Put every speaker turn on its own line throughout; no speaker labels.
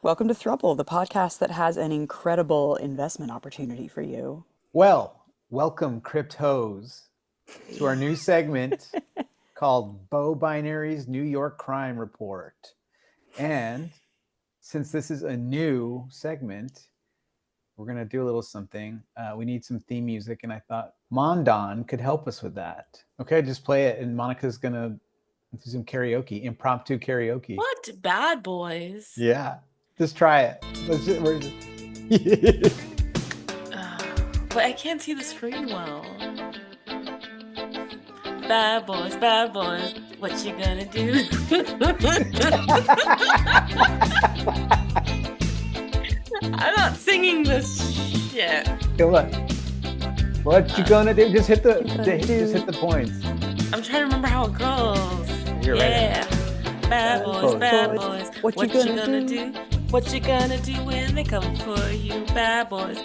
Welcome to Throuple, the podcast that has an incredible investment opportunity for you.
Well, welcome cryptos to our new segment called Beau Binary's New York Crime Report. And since this is a new segment, we're going to do a little something. We need some theme music, and I thought Mondon could help us with that. Okay, just play it, and Monica's going to do some karaoke, impromptu karaoke.
What? Bad boys?
Yeah, just try it.
But I can't see the screen well. Bad boys, what you gonna do? I'm not singing this shit.
Come on. What you gonna do? Just hit the points.
I'm trying to remember how it goes.
You're
yeah.
Right.
Bad boys, what you gonna do? What you gonna do when they come for you? Bad boys,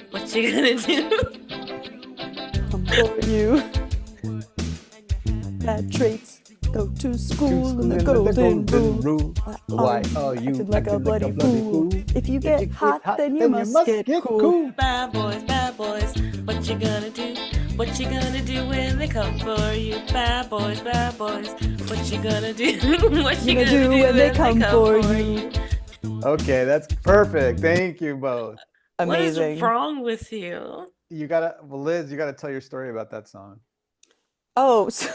what you gonna do?
Come for you. Bad traits. Go to school in the golden rule.
Why are you
acting like a bloody fool? If you get hot, then you must get cool.
Bad boys, what you gonna do? What you gonna do when they come for you? Bad boys, what you gonna do? What you gonna do when they come for you?
Okay, that's perfect. Thank you both.
Amazing.
What is wrong with you?
Liz, you gotta tell your story about that song.
Oh, so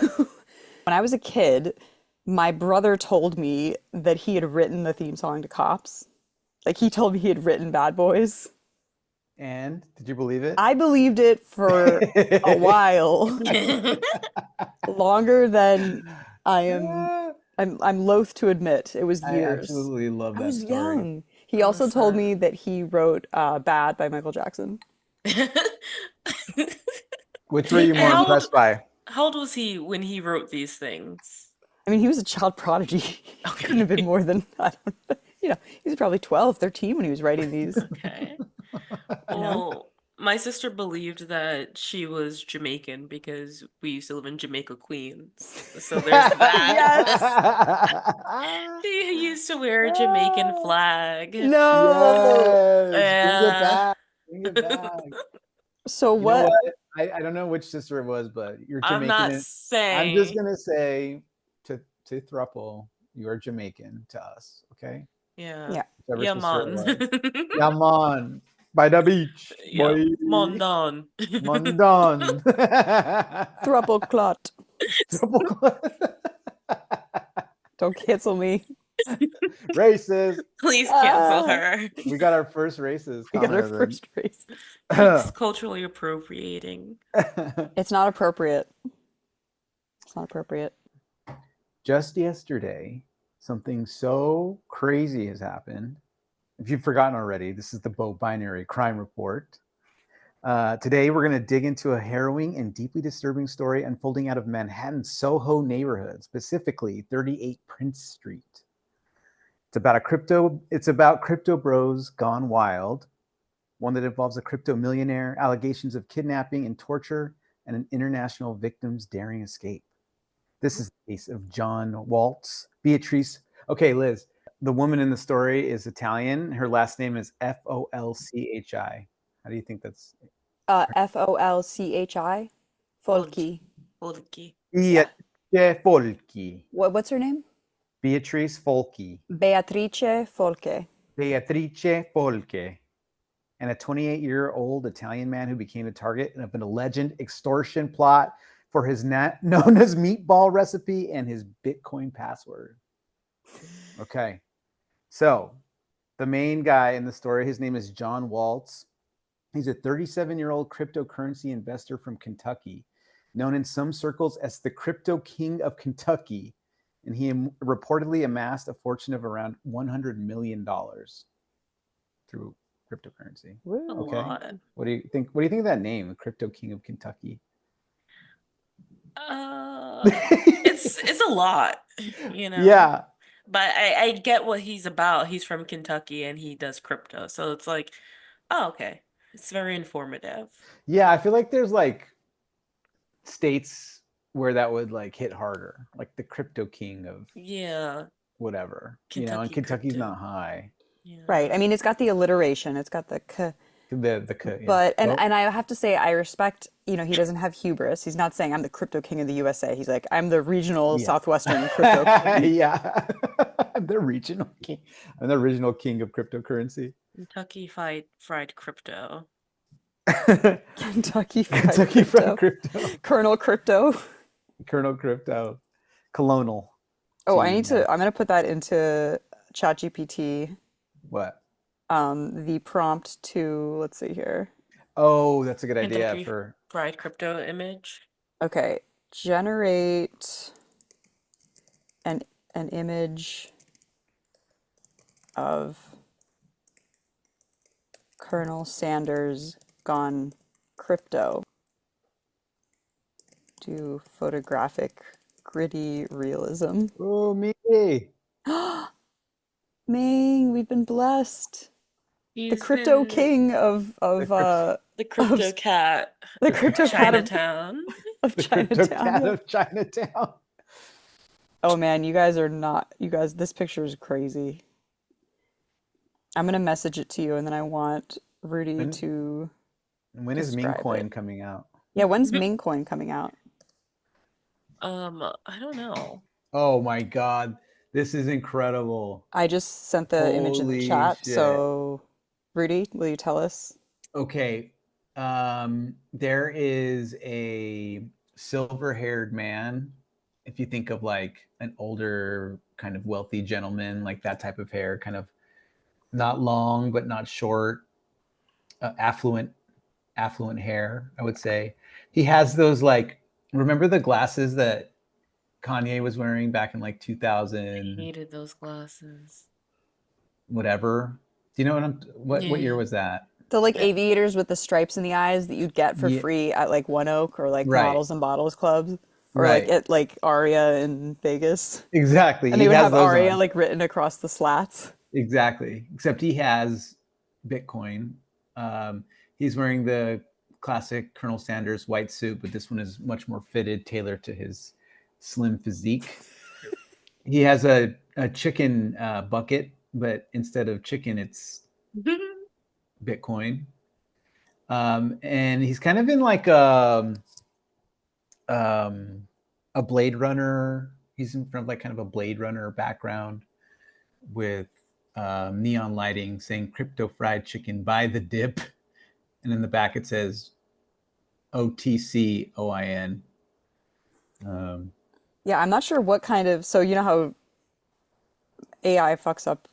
when I was a kid, my brother told me that he had written the theme song to Cops. Like, he told me he had written Bad Boys.
And did you believe it?
I believed it for a while. Longer than I'm loath to admit. It was years.
I absolutely love that
I was
story.
young. He also told me that he wrote Bad by Michael Jackson.
Which were you more impressed by?
How old was he when he wrote these things?
I mean, he was a child prodigy. He couldn't have been more than, I don't know, he was probably 12, 13 when he was writing these.
Okay. Well, my sister believed that she was Jamaican because we used to live in Jamaica, Queens. So there's that.
Yes.
She used to wear a Jamaican flag.
No.
Yes. Bring it back.
So
you
what?
Know what? I don't know which sister it was, but you're Jamaican.
I'm not saying.
I'm just gonna say to Throuple, you are Jamaican to us, okay?
Yeah.
Yeah,
man.
Yeah, man. By the beach.
Yeah.
Boy.
Mondon.
Throuple clot. Don't cancel me.
Racist.
Please cancel her.
We got our first racist.
We got our first race.
It's culturally appropriating.
It's not appropriate. It's not appropriate.
Just yesterday, something so crazy has happened. If you've forgotten already, this is the Beau Binary Crime Report. Today, we're going to dig into a harrowing and deeply disturbing story unfolding out of Manhattan's Soho neighborhood, specifically 38 Prince Street. It's about crypto bros gone wild, one that involves a crypto millionaire, allegations of kidnapping and torture, and an international victim's daring escape. This is the case of John Woeltz, Beatrice. Okay, Liz, the woman in the story is Italian. Her last name is Folchi. How do you think that's?
Folchi? Folchi.
Beatrice Folchi.
What's her name?
Beatrice Folchi.
Beatrice Folchi.
Beatrice Folchi. And a 28-year-old Italian man who became the target of an alleged extortion plot for his known as meatball recipe and his Bitcoin password. Okay. So the main guy in the story, his name is John Woeltz. He's a 37-year-old cryptocurrency investor from Kentucky, known in some circles as the crypto king of Kentucky. And he reportedly amassed a fortune of around $100 million through cryptocurrency.
Okay. Lot.
What do you think? What do you think of that name, the Crypto King of Kentucky?
It's a lot,
Yeah.
But I get what he's about. He's from Kentucky and he does crypto, so it's like, oh, okay, it's very informative.
Yeah, I feel like there's like states where that would like hit harder, like the Crypto King of
Yeah,
whatever,
Kentucky
and Kentucky's
crypto.
not high.
Yeah.
Right. I mean, it's got the alliteration. It's got the k.
Yeah.
But
Well,
and I have to say I respect, he doesn't have hubris. He's not saying I'm the crypto king of the USA. He's like, I'm the regional
yeah.
Southwestern crypto king.
Yeah. I'm the regional king. I'm the original king of cryptocurrency.
Kentucky fried crypto.
Kentucky Fried
Kentucky Fried
Crypto.
Crypto.
Colonel Crypto.
Colonel Crypto. Colonel.
Oh,
Yeah.
I'm gonna put that into ChatGPT.
What?
The prompt to, let's see here.
Oh, that's a good idea
Kentucky
for
fried crypto image.
Okay, generate an image of Colonel Sanders gone crypto. Do photographic gritty realism.
oh me.
Ming, we've been blessed. The
He's
crypto
been
king of
the crypto cat
the crypto cat
Chinatown.
of
The crypto
Chinatown.
cat
Yeah.
of Chinatown.
Oh man, you guys, this picture is crazy. I'm gonna message it to you, and then I want Rudy
When,
to
when is Ming
describe
Coin
it.
coming out?
Yeah, when's Ming Coin coming out?
I don't know.
Oh my God. This is incredible.
I just sent the image in the
Holy
chat,
shit.
so Rudy, will you tell us?
Okay. There is a silver-haired man. If you think of like an older kind of wealthy gentleman, like that type of hair, kind of not long but not short, affluent hair, I would say. He has those like, remember the glasses that Kanye was wearing back in like
I
2000
hated those glasses.
whatever. Do you know what year
Yeah.
was that?
The like
Yeah.
aviators with the stripes in the eyes that you'd get for
Yeah,
free at like One Oak or like
right.
Models and Bottles Clubs, or like
Right.
at like Aria in Vegas.
Exactly.
And
He
they would
has
have
those
Aria
on.
like written across the slats.
Exactly. Except he has Bitcoin. He's wearing the classic Colonel Sanders white suit, but this one is much more fitted, tailored to his slim physique. He has a chicken bucket, but instead of chicken, it's Bitcoin. And he's kind of in like a Blade Runner. He's in front of like kind of a Blade Runner background with neon lighting saying crypto fried chicken by the dip. And in the back it says OTCOIN.
Yeah, I'm not sure what kind of, so you know how AI fucks up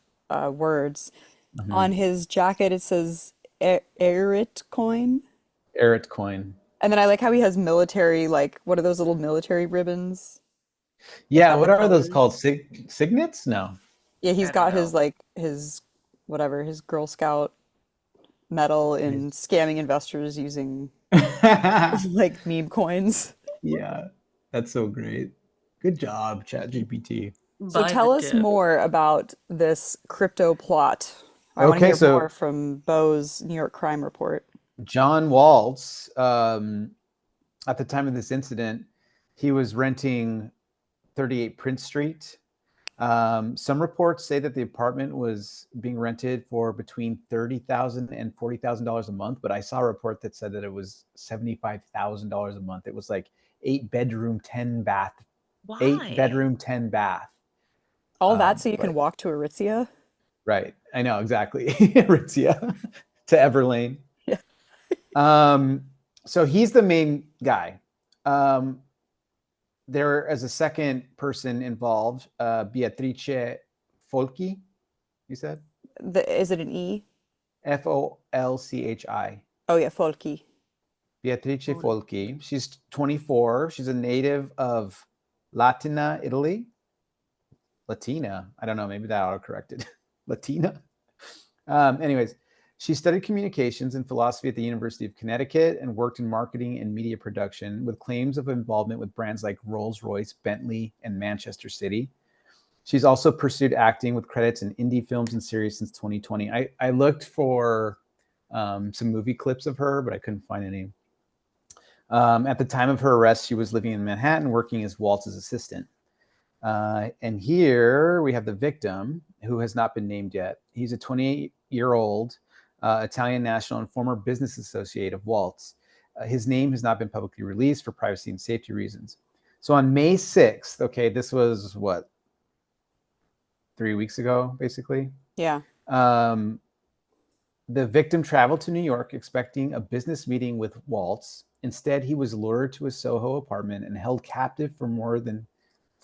words. On his jacket it says Erit coin.
Erit coin.
And then I like how he has military, like, what are those little military ribbons?
Yeah,
Got
what
the
are those called?
colors.
Signets? No.
Yeah, he's
I don't
got his
know.
like his whatever, his Girl Scout medal in scamming investors using like meme coins.
Yeah, that's so great. Good job, ChatGPT.
So
By
tell
the
us
dip.
more about this crypto plot. I want to
Okay,
hear more
so
from Beau's New York crime report.
John Woeltz, at the time of this incident, he was renting 38 Prince Street. Some reports say that the apartment was being rented for between $30,000 and $40,000 a month, but I saw a report that said that it was $75,000 a month. It was like 8-bedroom, 10-bath,
Why?
8-bedroom, 10-bath.
All that so you can
Like,
walk to Aritzia?
right. I know, exactly. Aritzia to Everlane.
Yeah.
So he's the main guy. There is a second person involved, Beatrice Folchi, you said?
Is it an E?
Folchi.
Oh yeah, Folky.
Beatrice
Hold it.
Folchi. She's 24. She's a native of Latina, Italy. Latina. I don't know. Maybe that auto-corrected. Latina. Anyways, she studied communications and philosophy at the University of Connecticut and worked in marketing and media production with claims of involvement with brands like Rolls-Royce, Bentley, and Manchester City. She's also pursued acting with credits in indie films and series since 2020. I looked for some movie clips of her, but I couldn't find any. At the time of her arrest, she was living in Manhattan, working as Waltz's assistant. And here we have the victim, who has not been named yet. He's a 28-year-old Italian national and former business associate of Woeltz. His name has not been publicly released for privacy and safety reasons. So on May 6th, okay, this was what, 3 weeks ago, basically?
Yeah.
The victim traveled to New York expecting a business meeting with Woeltz. Instead, he was lured to a Soho apartment and held captive for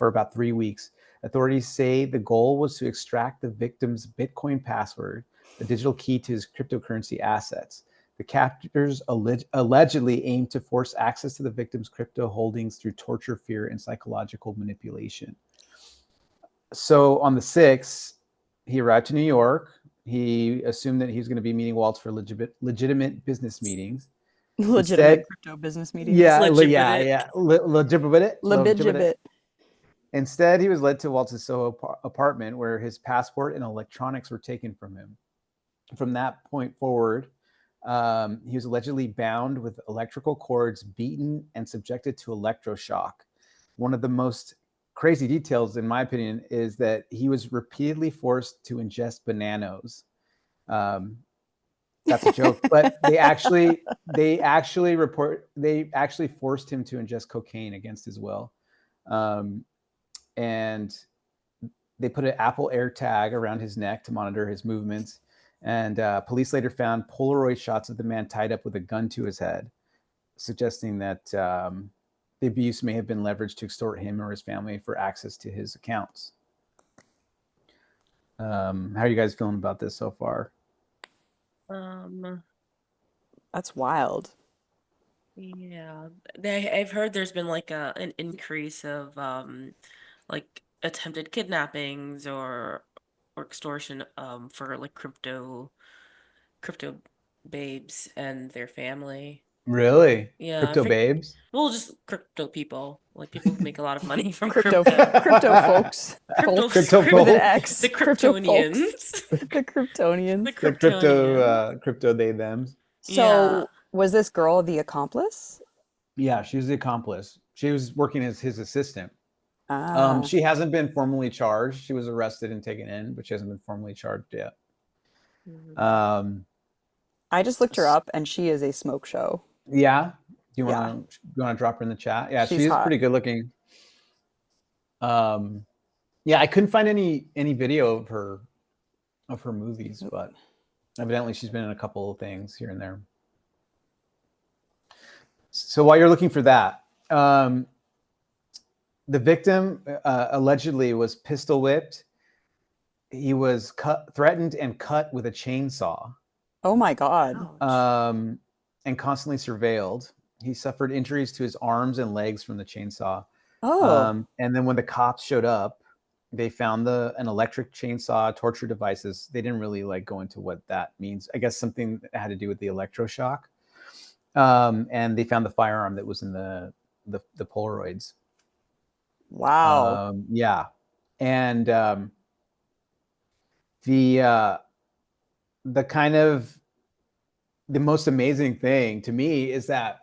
about 3 weeks. Authorities say the goal was to extract the victim's Bitcoin password, the digital key to his cryptocurrency assets. The captors allegedly aimed to force access to the victim's crypto holdings through torture, fear, and psychological manipulation. So on the 6th, he arrived to New York. He assumed that he was going to be meeting Woeltz for legitimate business meetings.
Legitimate crypto business meetings.
Legitimate. Instead, he was led to Woeltz's Soho apartment, where his passport and electronics were taken from him. From that point forward, he was allegedly bound with electrical cords, beaten, and subjected to electroshock. One of the most crazy details, in my opinion, is that he was repeatedly forced to ingest bananas. That's a joke, but they actually forced him to ingest cocaine against his will. And they put an Apple AirTag around his neck to monitor his movements. And police later found Polaroid shots of the man tied up with a gun to his head, suggesting that the abuse may have been leveraged to extort him or his family for access to his accounts. How are you guys feeling about this so far?
That's wild.
Yeah, I've heard there's been like an increase of like attempted kidnappings or extortion for like crypto babes and their family.
Really?
Yeah,
Crypto babes?
well, just crypto people, like people who make a lot of money from
Crypto
crypto.
folks. Folks
Crypto
with an
folks.
X.
The
Crypto
Kryptonians.
folks. The Kryptonians.
The
The
Kryptonians.
crypto they thems.
So was this girl the accomplice?
Yeah, she was the accomplice. She was working as his assistant.
Ah.
She hasn't been formally charged. She was arrested and taken in, but she hasn't been formally charged yet.
I just looked her up, and she is a smoke show.
Yeah. Do you want to drop her in the chat? Yeah,
She's
she's
hot.
pretty good looking. Yeah, I couldn't find any video of her movies, but evidently she's been in a couple of things here and there. So while you're looking for that, the victim allegedly was pistol whipped. He was threatened and cut with a chainsaw.
Oh my God.
And constantly surveilled. He suffered injuries to his arms and legs from the chainsaw.
Oh.
And then when the cops showed up, they found an electric chainsaw, torture devices. They didn't really go into what that means. I guess something that had to do with the electroshock. And they found the firearm that was in the Polaroids.
Wow.
Yeah. And the kind of the most amazing thing to me is that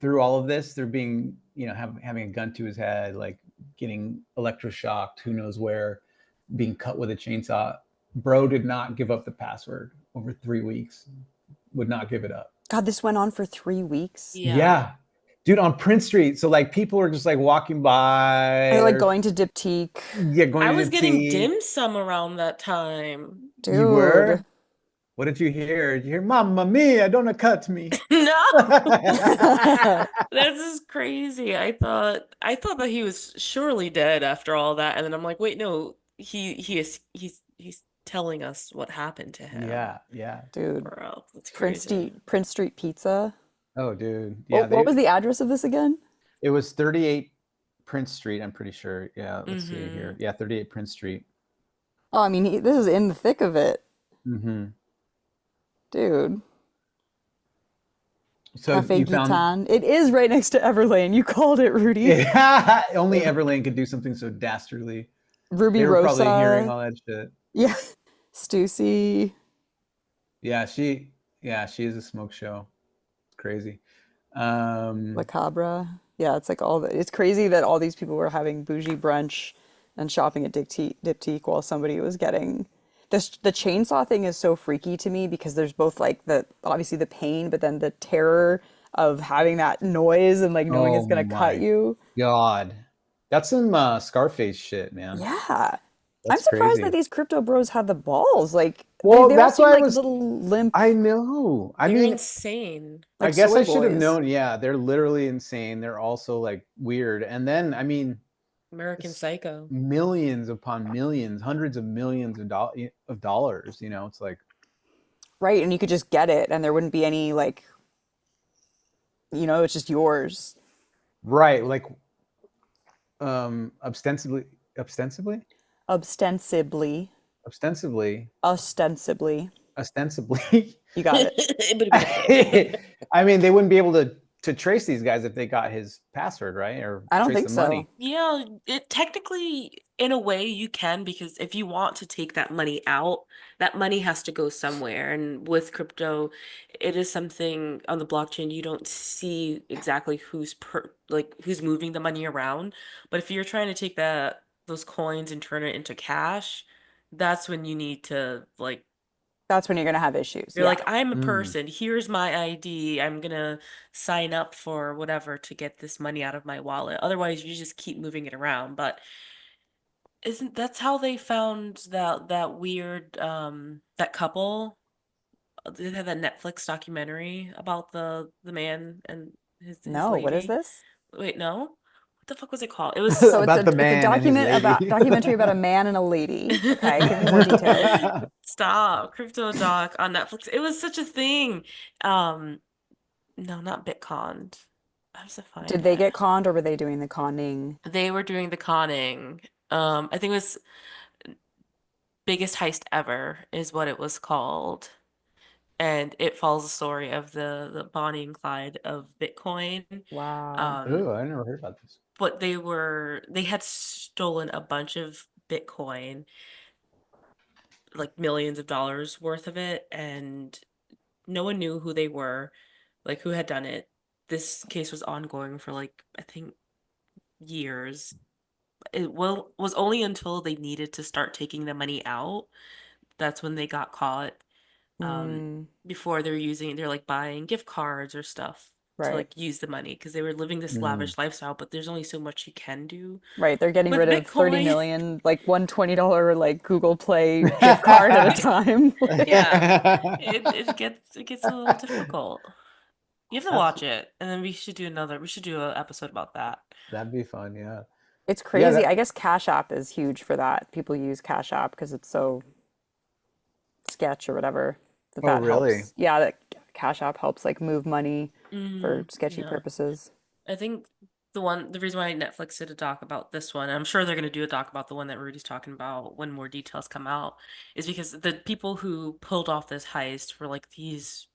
through all of this, they're being, having a gun to his head, getting electroshocked, who knows where, being cut with a chainsaw. Bro did not give up the password over 3 weeks. Would not give it up.
God, this went on for 3 weeks.
Yeah. Dude, on Prince Street. So people are just walking by.
They're going to Diptyque.
Yeah, going to
I was getting
Diptyque.
dim sum around that time.
Dude.
You were? What did you hear? Did you hear, Mamma mia, don't cut me?
No. This is crazy. I thought that he was surely dead after all that, and then I'm like, wait, no, he's telling us what happened to him.
Yeah.
Dude.
Bro, that's crazy.
Prince Street Pizza.
Oh, dude. Yeah.
What was the address of this again?
It was 38 Prince Street, I'm pretty sure. Yeah, let's see here. Yeah, 38 Prince Street.
Oh, I mean, this is in the thick of it.
Mm-hmm.
Dude.
So
Cafe
you found...
Guitan. It is right next to Everlane. You called it, Rudy.
Yeah, only Everlane could do something so dastardly.
Ruby
they were
Rosa.
Probably hearing all that shit.
Yeah. Stussy.
Yeah, she is a smoke show. It's crazy. Um,
La Cabra. Yeah, it's like it's crazy that all these people were having bougie brunch and shopping at Diptyque while somebody was getting the chainsaw thing is so freaky to me because there's both like the obviously the pain, but then the terror of having that noise and like knowing it's
oh
gonna cut
my
you.
God. That's some Scarface shit, man.
Yeah. I'm
That's
surprised that
crazy.
these crypto bros have the balls. Like
Well,
they all
that's
seem
why I
like
was,
little limp,
I know. I
They're
mean,
insane.
I
like
guess
soy
I should have
boys.
known. Yeah, they're literally insane. They're also like weird. And then, I mean,
American
it's
Psycho.
millions upon millions, hundreds of millions of dollars. It's like,
Right, and you could just get it and there wouldn't be any like, it's just yours.
right, like ostensibly,
Ostensibly.
ostensibly,
Ostensibly.
ostensibly.
You got it.
I mean, they wouldn't be able to trace these guys if they got his password, right? Or
I don't
trace
think
the
so.
money.
Yeah, it technically, in a way, you can because if you want to take that money out, that money has to go somewhere. And with crypto, it is something on the blockchain you don't see exactly who's moving the money around. But if you're trying to take those coins and turn it into cash, that's when you need to like
That's when you're gonna have issues.
you're
Yeah.
like, I'm a
Mm.
person. Here's my ID. I'm gonna sign up for whatever to get this money out of my wallet. Otherwise, you just keep moving it around. But isn't that's how they found that weird that couple? They had that Netflix documentary about the man and his
No, what is
lady.
this?
Wait, no? What the fuck was it called? It was
So it's
About the
a
man and his lady.
documentary about a man and a lady. Okay, give me more details.
Stop. Crypto doc on Netflix. It was such a thing. Um, no, not Bitcoin. I have to
Did
find
they
it.
get conned or were they doing the conning?
They were doing the conning. I think it was Biggest Heist Ever is what it was called. And it follows the story of the Bonnie and Clyde of Bitcoin.
Wow.
Um,
Oh, I never heard about this.
but they had stolen a bunch of Bitcoin, like millions of dollars worth of it, and no one knew who they were, like who had done it. This case was ongoing for like I think years. Was only until they needed to start taking the money out, that's when they got caught. Um,
Mm,
Before they're like buying gift cards or stuff to
right.
like use the money because they were living this
Mm.
lavish lifestyle, but there's only so much you can do
Right. They're getting
with
rid of 30
Bitcoin.
million, like one $20 like Google Play gift card at a time.
Yeah. It gets a little difficult. You have to
That's
watch it, and then we should do an episode about that.
that'd be fun, yeah.
It's
Yeah,
crazy. I guess Cash App is huge for that. People use Cash App because it's so sketch or whatever
oh
that
really?
helps. Yeah, that Cash App helps like move money for sketchy
Yeah.
purposes.
I think the reason why Netflix did a doc about this one, and I'm sure they're going to do a doc about the one that Rudy's talking about when more details come out, is because the people who pulled off this heist were like these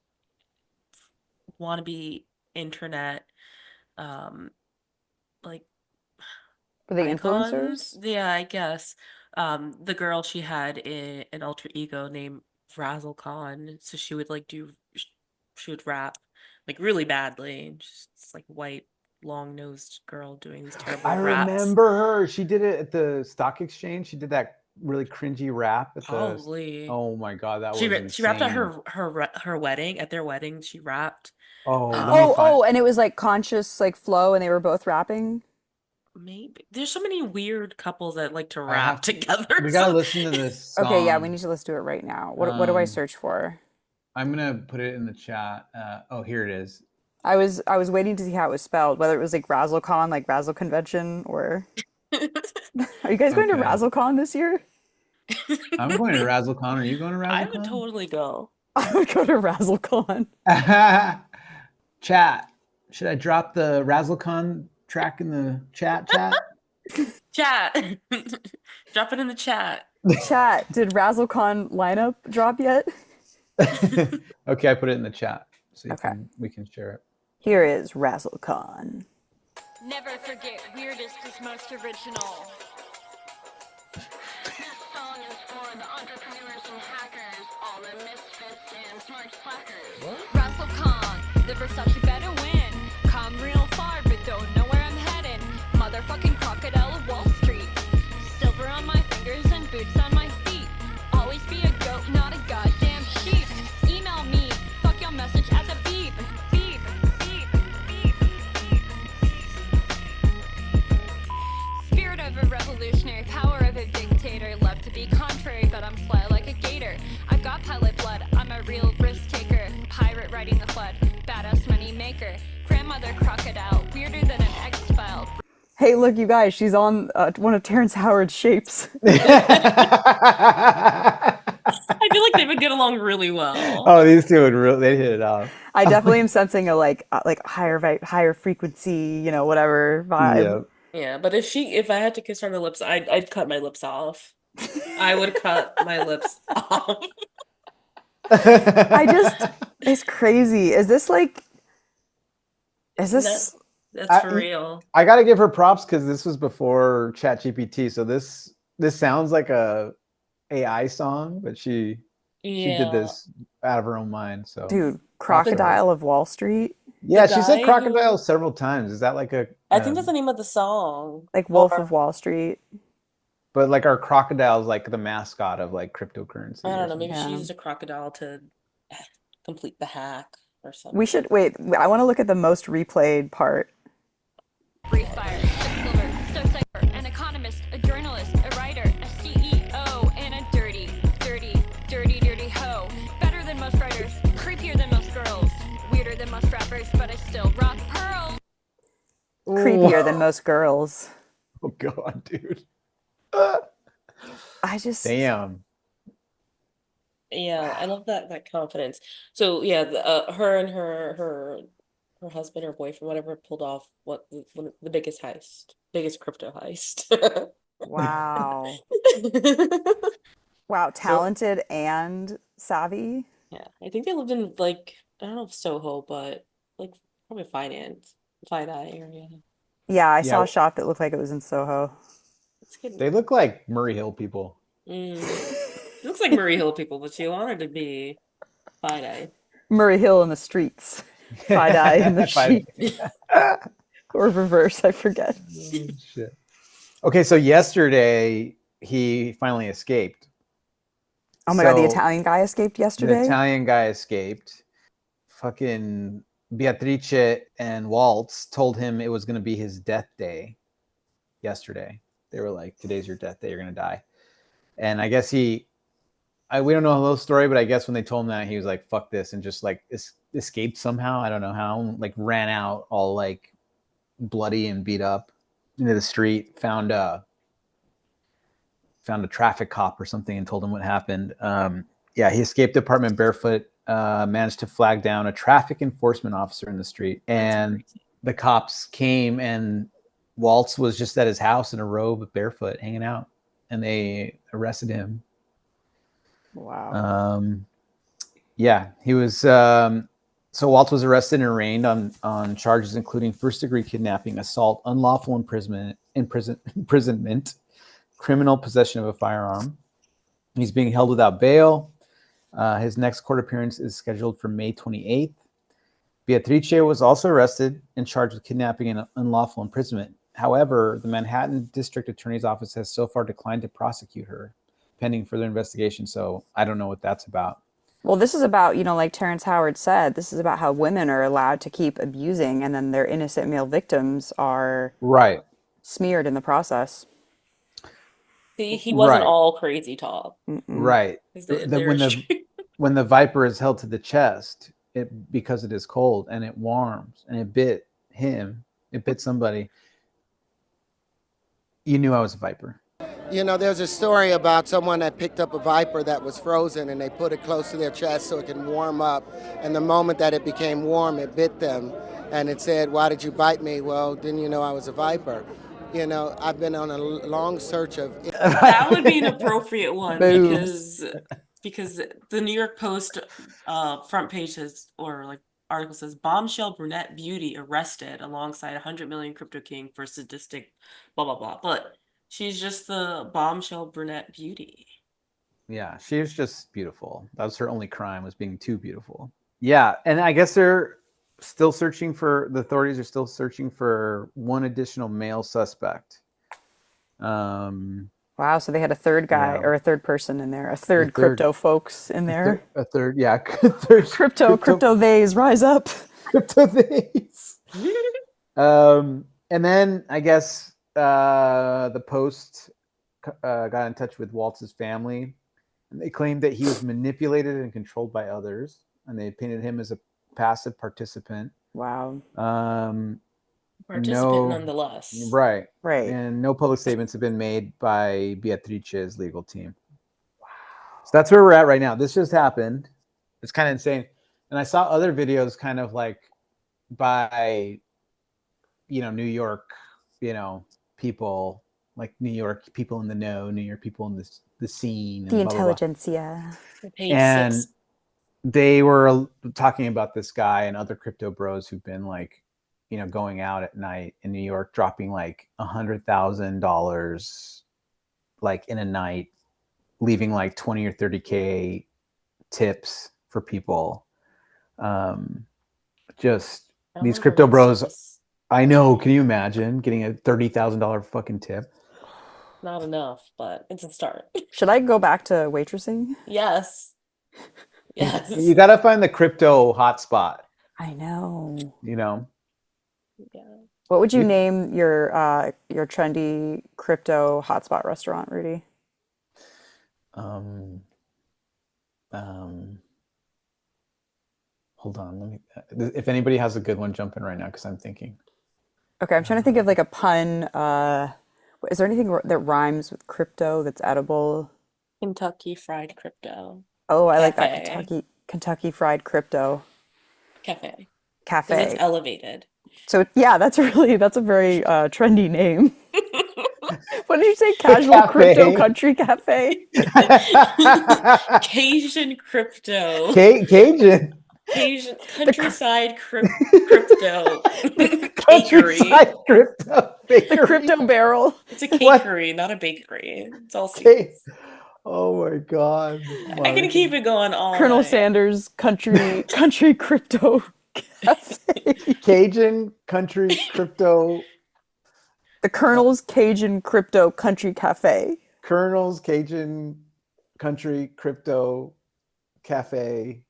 wannabe internet, um, like
For the
icons.
influencers?
Yeah, I guess. The girl, she had an alter ego named RazzleCon, so she would like she would rap like really badly, and just like white long-nosed girl doing these
I
terrible raps.
remember her. She did it at the stock exchange. She did that really cringy rap at the.
Probably.
Oh my God, that was
She rapped at
insane.
her wedding, at their wedding, she rapped.
Oh, let me
Um,
find.
And it was like conscious like flow and they were both rapping.
Maybe there's so many weird couples that like to
I
rap
have.
together.
We gotta
So
listen to this
Okay, yeah, we
song.
need to let's do it right now. What do I search for?
I'm gonna put it in the chat. Oh, here it is.
I was waiting to see how it was spelled, whether it was like RazzleCon, like Razzle Convention, or are you guys going to
Okay,
RazzleCon this year?
I'm going to RazzleCon. Are you going to
I would
RazzleCon?
totally go.
I would go to RazzleCon.
Chat. Should I drop the RazzleCon track in the chat? Chat.
Chat. Drop it in the chat.
Chat, did RazzleCon lineup drop yet?
Okay, I put it in the chat so
Okay.
we can share it.
Here is RazzleCon.
Never forget, weirdest is most original. This song is for the entrepreneurs and hackers, all the misfits and smart slackers. RazzleCon, the Versace better win. fucking crocodile of Wall Street. Silver on my fingers and boots on my feet. Always be a goat, not a goddamn sheep. Email me, fuck your message at the beep. Beep, beep, beep, beep. Spirit of a revolutionary, power of a dictator. Love to be contrary, but I'm fly like a gator. I've got pilot blood, I'm a real risk taker. Pirate riding the flood, badass money maker. Grandmother crocodile, weirder than an X-File.
Hey, look, you guys, she's on one of Terrence Howard's shapes.
I feel like they would get along really well.
Oh, these two would really, they hit it off.
I definitely am sensing a like higher frequency, whatever vibe.
Yeah, but if I had to kiss her on the lips, I'd cut my lips off. I would cut my lips off.
It's crazy. Is this
That's for real.
I got to give her props because this was before ChatGPT, so this sounds like a AI song, but she did this out of her own mind. So,
dude, Crocodile of Wall Street?
Yeah,
The
she said
guy
crocodile several times. Is that like
I think that's the name of the song.
Like Wolf of Wall Street?
But like, are crocodiles like the mascot of like cryptocurrency?
I don't know. Maybe
Yeah.
she used a crocodile to complete the hack or something.
We should wait. I want to look at the most replayed part.
Brief fire, silver, so cipher, an economist, a journalist, a writer, a CEO, and a dirty hoe. Better than most writers, creepier than most girls, weirder than most rappers, but I still rock pearls.
Creepier than most girls.
Oh god, dude. Damn.
Yeah, I love that confidence. So yeah, her and her husband or boyfriend, whatever, pulled off the biggest crypto heist.
Wow. Wow, talented and savvy.
Yeah, I think they lived in like, I don't know if Soho, but like probably FiDi area.
Yeah, I saw
Yeah.
a shot that looked like it was in Soho.
It's good.
They look like Murray Hill people.
It looks like Murray Hill people, but she wanted to be FiDi.
Murray Hill in the streets. FiDi in the
FiDi.
sheets. Or reverse, I forget.
Shit. Okay, so yesterday he finally escaped.
Oh my god, the
So,
Italian guy escaped yesterday?
The Italian guy escaped. Fucking Beatrice and Woeltz told him it was going to be his death day yesterday. They were like, today's your death day, you're going to die. And I guess we don't know the whole story, but I guess when they told him that, he was like, fuck this, and just like escaped somehow. I don't know how, like ran out all like bloody and beat up into the street, found a traffic cop or something and told him what happened. Yeah, he escaped the apartment barefoot, managed to flag down a traffic enforcement officer in the street, and the cops came, and Woeltz was just at his house in a robe, barefoot, hanging out, and they arrested him.
Wow.
Yeah, he was. So Woeltz was arrested and arraigned on charges including first-degree kidnapping, assault, unlawful imprisonment, criminal possession of a firearm. He's being held without bail. His next court appearance is scheduled for May 28th. Beatrice was also arrested and charged with kidnapping and unlawful imprisonment. However, the Manhattan District Attorney's Office has so far declined to prosecute her, pending further investigation. So I don't know what that's about.
Well, this is about, like Terrence Howard said, this is about how women are allowed to keep abusing and then their innocent male victims are smeared in the process.
See, he wasn't all crazy talk.
Right. When the viper is held to the chest, because it is cold and it warms and it bit somebody, you knew I was a viper.
There's a story about someone that picked up a viper that was frozen and they put it close to their chest so it can warm up. And the moment that it became warm, it bit them. And it said, "Why did you bite me?" "Well, didn't you know I was a viper?" I've been on a long search of...
That would be an appropriate one because the New York Post front page article says, bombshell brunette beauty arrested alongside 100 million crypto king for sadistic blah, blah, blah. But she's just the bombshell brunette beauty.
Yeah, she was just beautiful. That was her only crime, was being too beautiful. Yeah, and I guess they're still searching for the authorities are still searching for one additional male suspect.
Wow, so they had a third guy
Yeah.
or a third person in there, a third
third-
crypto folks in there.
A third, yeah, third
Crypto theys, rise up.
crypto things. And then I guess the Post got in touch with Woeltz's family, and they claimed that he was manipulated and controlled by others, and they painted him as a passive participant.
Wow.
Participant nonetheless.
Right.
Right.
And no public statements have been made by Beatrice's legal team. Wow. So that's where we're at right now. This just happened. It's kind of insane. And I saw other videos kind of like by, New York, people, like New York people in the know, New York people in the scene.
The
and blah, blah, blah.
intelligentsia.
And they were talking about this guy and other crypto bros who've been like, going out at night in New York, dropping like $100,000 like in a night, leaving like 20 or 30K tips for people. Just these crypto bros. I know. Can you imagine getting a $30,000 fucking tip?
Not enough, but it's a start.
Should I go back to waitressing?
Yes. Yes.
You got to find the crypto hotspot.
I know.
Yeah.
What would you name your trendy crypto hotspot restaurant, Rudy?
Hold on. Let me. If anybody has a good one, jump in right now because I'm thinking.
Okay, I'm trying to think of like a pun. Is there anything that rhymes with crypto that's edible?
Kentucky Fried Crypto.
Oh, I like
Cafe.
that Kentucky Fried Crypto
Cafe.
Cafe.
Because it's elevated.
So yeah, that's a very trendy name. What did you say? Casual crypto country cafe.
Cajun crypto.
Cajun.
Cajun countryside crypto.
Countryside crypto.
The crypto barrel.
It's a cakery, not a bakery. It's all seeds.
Oh my god.
I can keep it going all
Colonel
night.
Sanders country crypto cafe.
Cajun country crypto.
The Colonel's Cajun Crypto Country Cafe.
Colonel's Cajun Country Crypto Cafe.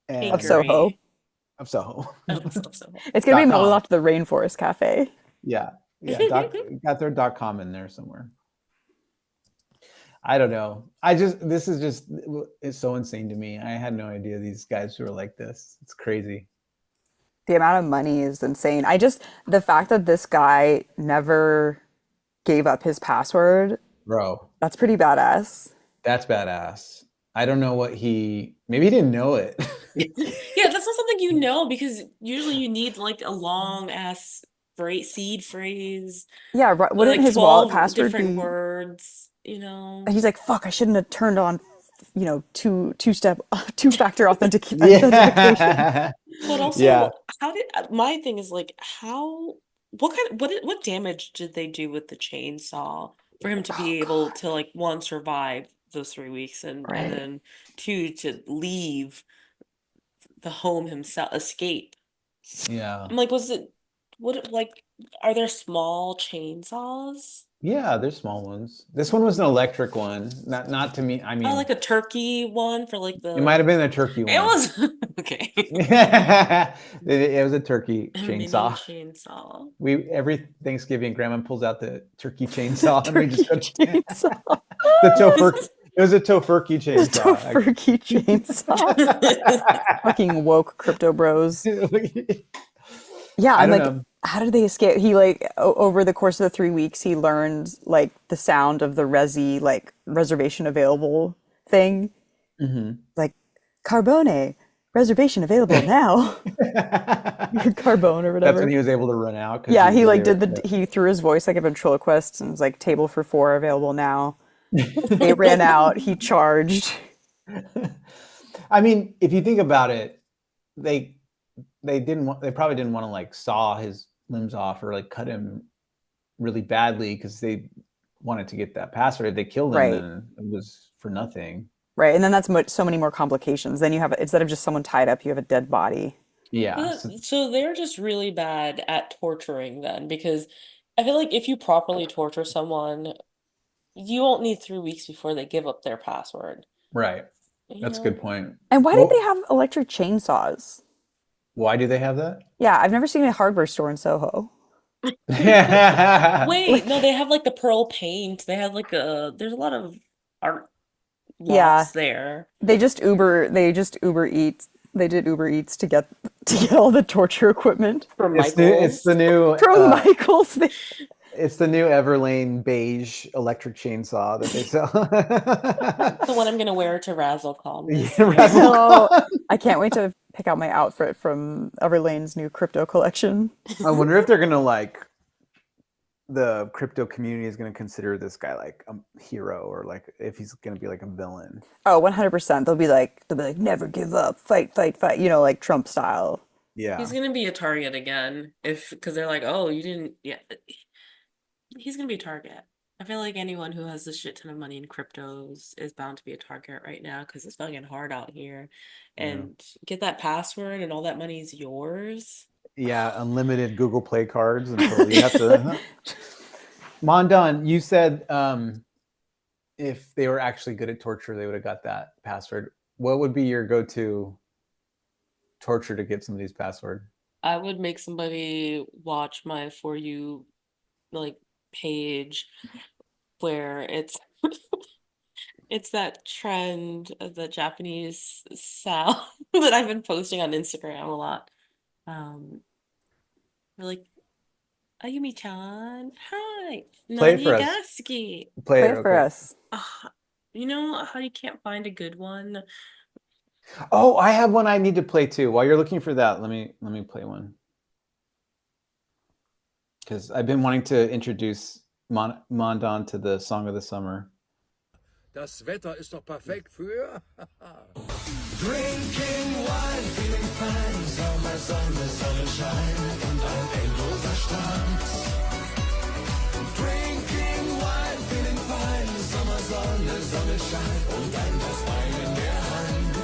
Of Soho.
Of Soho.
It's going to be mailed off to the Rainforest Cafe.
Yeah. Got their .com in there somewhere. I don't know. It's so insane to me. I had no idea these guys were like this. It's crazy.
The amount of money is insane. The fact that this guy never gave up his password.
Bro.
That's pretty badass.
That's badass. I don't know maybe he didn't know it.
Yeah, that's not something you know because usually you need like a long ass seed phrase.
Yeah, wouldn't
like
his wallet password
different
be
words,
He's like, fuck, I shouldn't have turned on two-factor authentication.
But also, my thing is like, what damage did they do with the chainsaw for him to be able to like one, survive those 3 weeks and then two, to leave the home himself, escape?
Yeah.
I'm like, are there small chainsaws?
Yeah, there's small ones. This one was an electric one. Not to me. I mean,
like a turkey one for like the.
It might have been a turkey one.
It was okay.
It was a turkey chainsaw.
Chainsaw.
Every Thanksgiving, Grandma pulls out the turkey chainsaw, and we just
chainsaw.
The tofurkey. It was a tofurkey chainsaw.
Tofurkey chainsaw. Fucking woke crypto bros. Yeah, I'm like, how did they escape? He over the course of the 3 weeks, he learned like the sound of the Resi reservation available thing.
Mm-hmm.
Like Carbone, reservation available now. Carbone or whatever.
That's when he was able to run out.
Yeah, he threw his voice like a ventriloquist and was like, table for 4 available now. They ran out. He charged.
I mean, if you think about it, they probably didn't want to like saw his limbs off or like cut him really badly because they wanted to get that password. If they killed him, then it was for nothing.
Right, and then that's so many more complications. Then you have, instead of just someone tied up, you have a dead body.
Yeah.
So they're just really bad at torturing then, because I feel like if you properly torture someone, you won't need 3 weeks before they give up their password.
Right.
You
That's a
know?
good point.
And why did
Well,
they have electric chainsaws?
why do they have that?
Yeah, I've never seen a hardware store in Soho.
Wait, no,
Like,
they have like the pearl paint. They have like there's a lot of art
yeah,
lofts there.
they just Uber Eats. They did Uber Eats to get all the torture equipment
From
It's the new
from Michael's.
it's the new Everlane beige electric chainsaw that they sell.
The one I'm gonna wear to RazzleCon
Yeah,
this year.
RazzleCon.
I can't wait to pick out my outfit from Everlane's new crypto collection.
I wonder if they're gonna like the crypto community is gonna consider this guy like a hero, or like if he's gonna be like a villain.
Oh, 100%. They'll be like, never give up, fight, fight, fight. You know, like Trump style.
Yeah.
He's gonna be a target again because they're like, oh, you didn't. Yeah, he's gonna be a target. I feel like anyone who has a shit ton of money in cryptos is bound to be a target right now because it's fucking hard out here. And get that password and all that money is yours.
Yeah, unlimited Google Play cards until you have to. Mondon, you said if they were actually good at torture, they would have got that password. What would be your go-to torture to get somebody's password?
I would make somebody watch my For You like page where it's it's that trend of the Japanese sound that I've been posting on Instagram a lot. We're like, Ayumi-chan, hi,
Play it for us.
Nanigaski.
Play
Play
it
it
real
for
quick.
us.
You know how you can't find a good one?
Oh, I have one I need to play too. While you're looking for that, let me play one. Because I've been wanting to introduce Mondon to the song of the summer.
Das Wetter ist doch perfekt für
Drinking wine, feeling fine, Sommer, Sonne, Sonnenschein und ein endloser Strand. Drinking wine, feeling fine, Sommer, Sonne, Sonnenschein und ein Glas Wein in der Hand.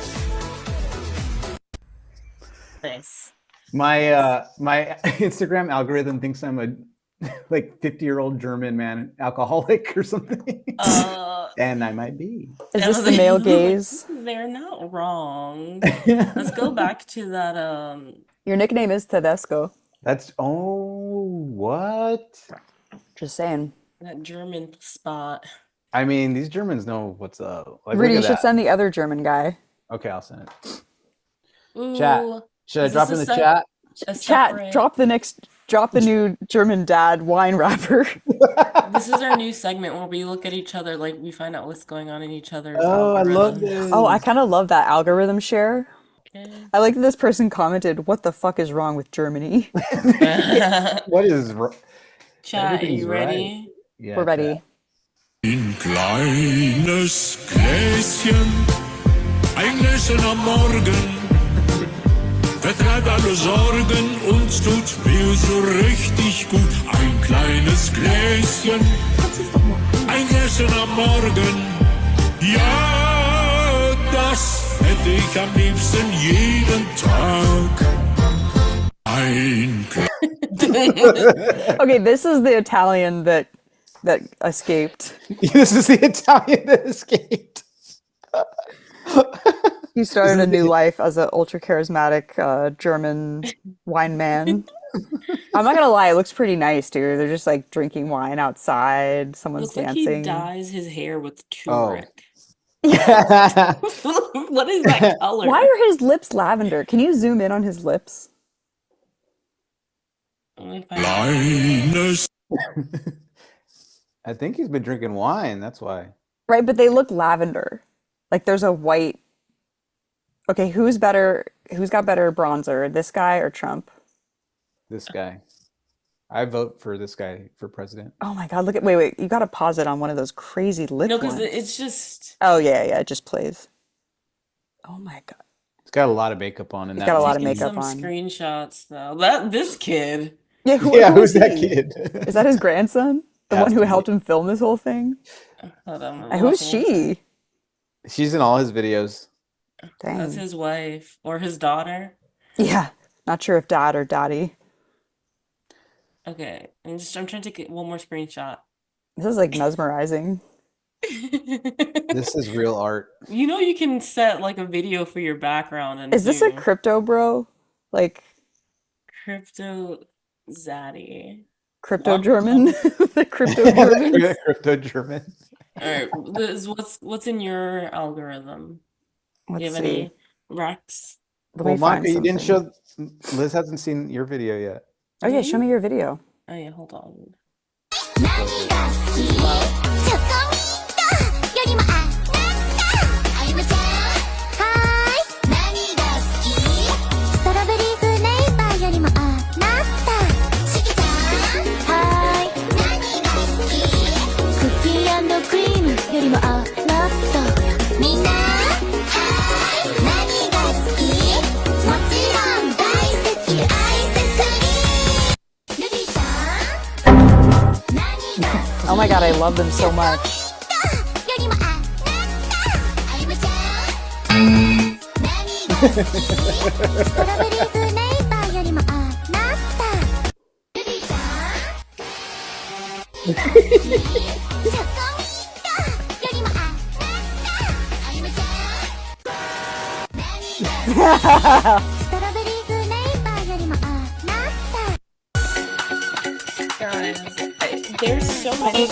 Nice.
My Instagram algorithm thinks I'm a like 50-year-old German man, alcoholic or something. And I might be.
Is this the male gaze?
They're not wrong. Let's go back to that
Your nickname is Tedesco.
That's what?
Just saying.
that German spot.
I mean, these Germans know what's up. Like,
Rudy,
look
you
at
should
that.
send the other German guy.
Okay, I'll send it.
Ooh,
Chat. Should I
is
drop
this
in
a
the chat?
a
Chat,
separate-
drop the new German dad wine rapper.
This is our new segment where we look at each other, like we find out what's going on in each other's
Oh, I love
algorithms.
this.
Oh, I kind of love that algorithm share.
Okay.
I like that this person commented, "What the fuck is wrong with Germany?"
What is wrong?
Chat, are
Everything's
you ready?
Yeah,
We're ready.
Ein kleines Gläschen, ein Gläschen am Morgen, vertreibt alle Sorgen und tut mir so richtig gut. Ein kleines Gläschen, ein Gläschen am Morgen, ja, das hätte ich am liebsten jeden Tag. Ein
Okay, this is the Italian that escaped.
This is the Italian that escaped.
He started a new life as an ultra charismatic German wine man. I'm not gonna lie, it looks pretty nice, dude. They're just like drinking wine outside. Someone's
Looks like he
dancing.
dyes his hair with
Oh.
turmeric.
Yeah.
What is that color?
Why are his lips lavender? Can you zoom in on his lips?
kleines
I think he's been drinking wine. That's why.
Right, but they look lavender. Like there's a white. Okay, who's better? Who's got better bronzer, this guy or Trump?
This guy. I vote for this guy for president.
Oh my God! Look at wait. You gotta pause it on one of those crazy lip
No, because
ones.
it's just
Oh yeah, it just plays. Oh my God!
He's got a lot of makeup on, and
He's got a lot of
taking
makeup
some
on.
screenshots though. This kid.
Yeah,
Yeah,
who
who's
is
that
he?
kid?
Is that his grandson? The
Has
one who
to be.
helped him film this whole thing?
Hold on,
And who's she?
She's in all his videos.
That's
Dang.
his wife or his daughter.
Yeah. Not sure if dad or daddy.
Okay, I'm trying to get one more screenshot.
This is like mesmerizing.
This is real art.
You know you can set like a video for your background and
Is this a
Zoom.
crypto bro? Like
Crypto Zaddy.
crypto
Long
German?
time.
The crypto Germans?
Crypto German.
All right, Liz, what's in your algorithm? Do you
Let's
have
see.
any Rex?
Let
Well,
me find
Monica, you didn't
something.
show. Liz hasn't seen your video yet.
Oh yeah, show me your video.
Oh yeah, hold on.
何が好きチョコミントよりもあなたあゆむちゃんはーい何が好きストロベリーフレーバーよりもあなたしきちゃんはーい何が好きクッキー&クリームよりもあなたみんなはーい何が好きもちろん大好きアイスクリームルビーさん
Oh my god, I love them so much.
よりもあなたあゆむちゃん何が好きストロベリーフレーバーよりもあなたルビーさん何が好きチョコミントよりもあなたあゆむちゃん何が好きストロベリーフレーバーよりもあなた
Guys, there's so many.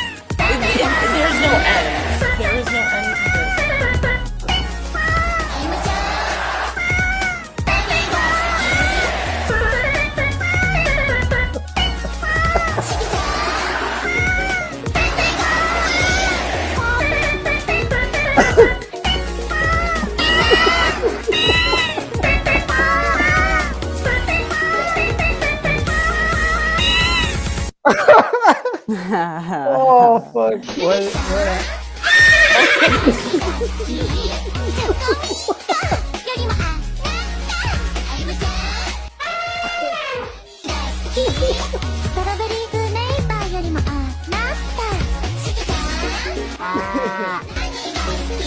There's no end. There is no end to this.
あゆむちゃん何が
Oh fuck! What?
よりもあなたあゆむちゃんストロベリーフレーバーよりもあなたしきちゃん何が好き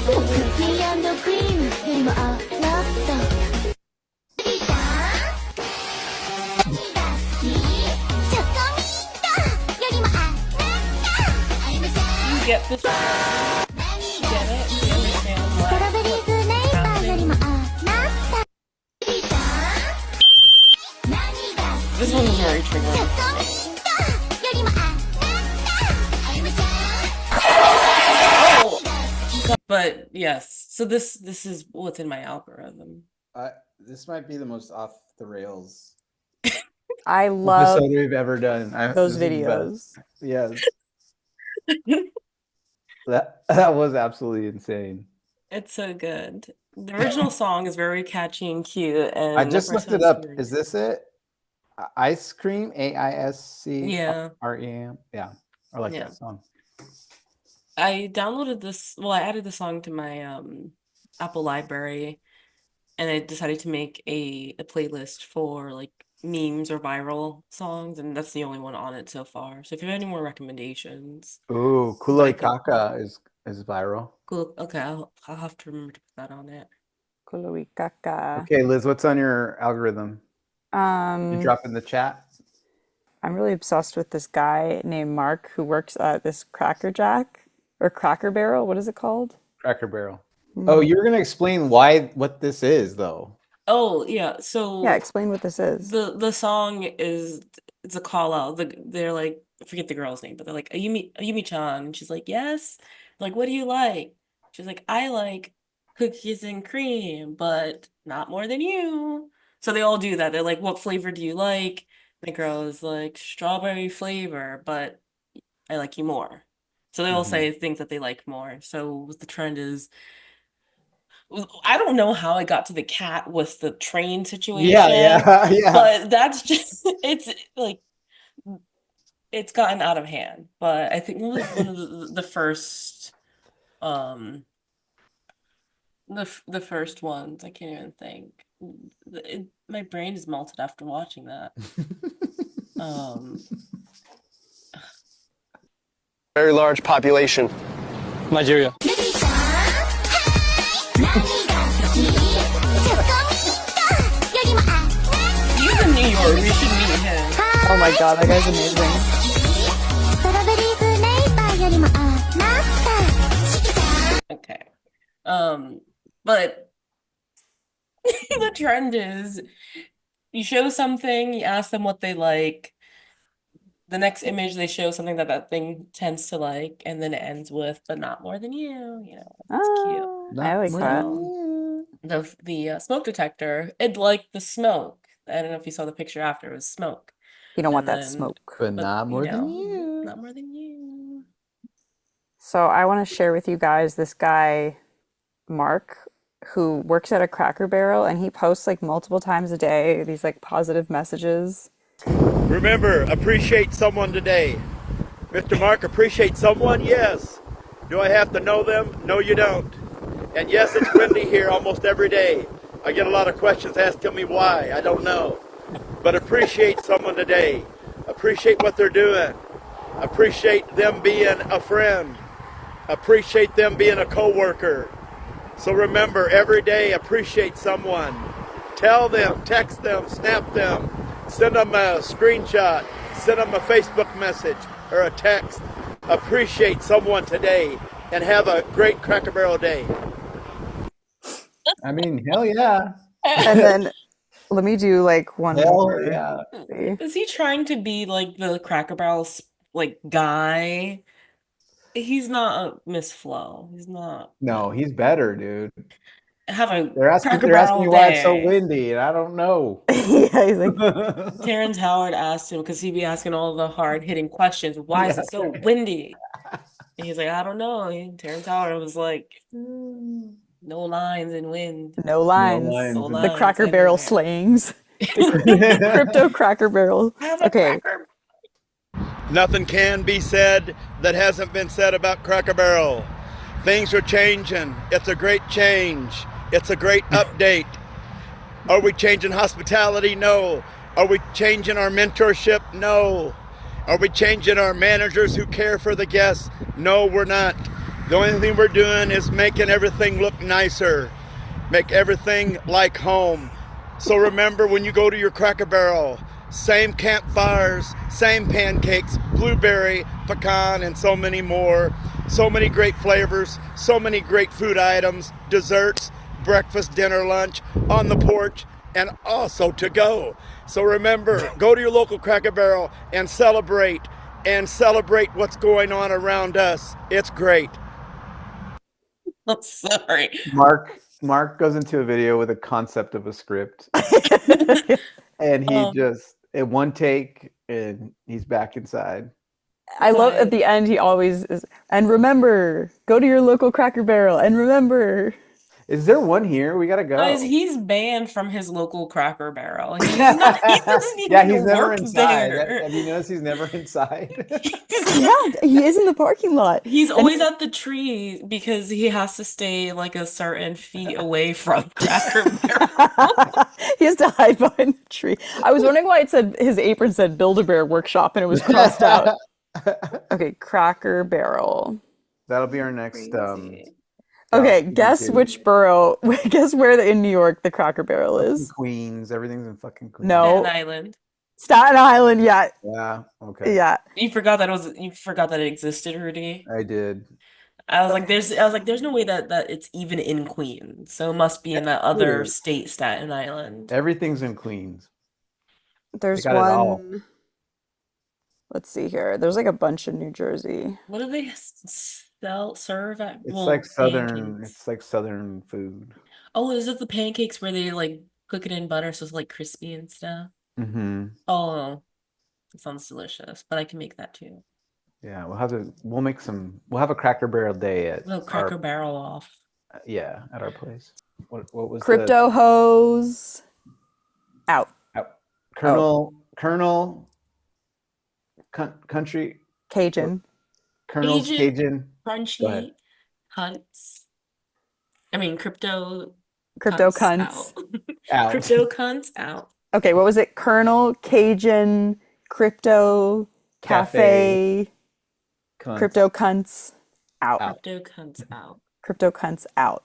クッキー&クリームよりもあなたルビーさん何が好きチョコミントよりもあなたあゆむちゃん
You get this?
何が
Get it? You understand
ストロ
why?
ベリーフレーバーよりもあなたルビーさん何が好き
This one is very
チョコミ
triggering.
ントよりもあなたあゆむちゃん
But yes, so this is what's in my algorithm.
This might be the most off the rails
I love
episode we've ever done.
those
This is the best.
videos.
Yes. That was absolutely insane.
It's so good. The original song is very catchy and cute, and
I
the
just
first
looked it
one's
up.
weird.
Is this it? Ice cream, AISC
Yeah.
REM. Yeah, I like
Yeah.
that song.
I downloaded this, well, I added the song to my Apple library, and I decided to make a playlist for like memes or viral songs, and that's the only one on it so far. So if you have any more recommendations,
Ooh, Kuloi Kaka is viral.
cool. Okay, I'll have to remember to put that on it.
Kului kaka.
Okay, Liz, what's on your algorithm? You drop in the chat.
I'm really obsessed with this guy named Mark who works at this Cracker Jack or Cracker Barrel. What is it called?
Cracker Barrel. Oh, you're gonna explain what this is, though.
Oh yeah, so
Yeah, explain what this is.
the song it's a call out. They're like, I forget the girl's name, but they're like Ayumi-chan, and she's like, yes. Like, what do you like? She's like, I like cookies and cream, but not more than you. So they all do that. They're like, what flavor do you like? The girl is like, strawberry flavor, but I like you more. So they will say things that they like more. So the trend is, I don't know how I got to the cat with the train situation,
yeah.
but that's just it's like it's gotten out of hand. But I think it was one of the first the first ones. I can't even think. My brain is melted after watching that.
Very large population. Nigeria.
He's in New York. We should meet him.
Oh my god, that guy's amazing.
Okay. But the trend is you show something, you ask them what they like. The next image, they show something that thing tends to like, and then it ends with, but not more than you. You know, it's cute.
I like that.
The smoke detector, it liked the smoke. I don't know if you saw the picture after, it was smoke.
You don't want
And
that
then-
smoke.
But not more than you.
Not more than you.
So I want to share with you guys this guy, Mark, who works at a Cracker Barrel, and he posts like multiple times a day these like positive messages.
Remember, appreciate someone today. Mr. Mark, appreciate someone? Yes. Do I have to know them? No, you don't. And yes, it's windy here almost every day. I get a lot of questions asking me why. I don't know. But appreciate someone today. Appreciate what they're doing. Appreciate them being a friend. Appreciate them being a coworker. So remember, every day, appreciate someone. Tell them, text them, snap them, send them a screenshot, send them a Facebook message or a text. Appreciate someone today and have a great Cracker Barrel day.
I mean, hell yeah.
And then let me do like one
Hell
more.
yeah.
Is he trying to be like the Cracker Barrel like guy? He's not a Miss Flo. He's not.
No, he's better, dude.
Have a
They're asking me why it's so windy, and I don't know.
Yeah, he's like,
Terrence Howard asked him because he'd be asking all the hard hitting questions. Why is it so windy? And he's like, I don't know. And Terrence Howard was like, no lines and wind.
no lines.
No
The
lines
Cracker Barrel
everywhere.
slangs. The crypto Cracker Barrel. Okay.
Nothing can be said that hasn't been said about Cracker Barrel. Things are changing. It's a great change. It's a great update. Are we changing hospitality? No. Are we changing our mentorship? No. Are we changing our managers who care for the guests? No, we're not. The only thing we're doing is making everything look nicer. Make everything like home. So remember, when you go to your Cracker Barrel, same campfires, same pancakes, blueberry, pecan, and so many more. So many great flavors, so many great food items, desserts, breakfast, dinner, lunch, on the porch, and also to go. So remember, go to your local Cracker Barrel and celebrate what's going on around us. It's great.
I'm sorry.
Mark goes into a video with a concept of a script, and he just in one take, and he's back inside.
I love at the end he always is, and remember, go to your local Cracker Barrel, and remember.
Is there one here? We gotta go.
Guys, he's banned from his local Cracker Barrel. He doesn't even
Yeah, he's never
work
inside.
there.
Have you noticed he's never inside?
Yeah, he is in the parking lot.
He's always at the tree because he has to stay like a certain feet away from Cracker Barrel.
He has to hide behind the tree. I was wondering why it said his apron said Build-A-Bear Workshop and it was crossed out. Okay, Cracker Barrel.
That'll be our next.
Okay, guess which borough? Guess where in New York the Cracker Barrel is?
Queens. Everything's in fucking Queens.
No.
Staten Island.
Staten Island. Yeah.
Yeah. Okay.
Yeah.
You forgot that it existed, Rudy.
I did.
I was like, there's no way that it's even in Queens. So it must be in that other state, Staten Island.
Everything's in Queens.
There's
They got it all.
one. Let's see here. There's like a bunch in New Jersey.
What do they serve at?
It's
Well,
like southern.
pancakes.
It's like southern food.
Oh, is it the pancakes where they like cook it in butter so it's like crispy and stuff?
Mm-hmm.
Oh, it sounds delicious, but I can make that too.
Yeah, we'll have a Cracker Barrel day at
Little Cracker Barrel off.
at our place. What was
Crypto hoes out.
Colonel Country
Cajun.
Colonel's Cajun. Go ahead.
Crunchy cunts. I mean, crypto
Cunts.
Out.
Crypto cunts out.
Okay, what was it? Colonel Cajun Crypto Cafe.
Cunts.
Crypto cunts out.
Crypto cunts out.
Crypto cunts out.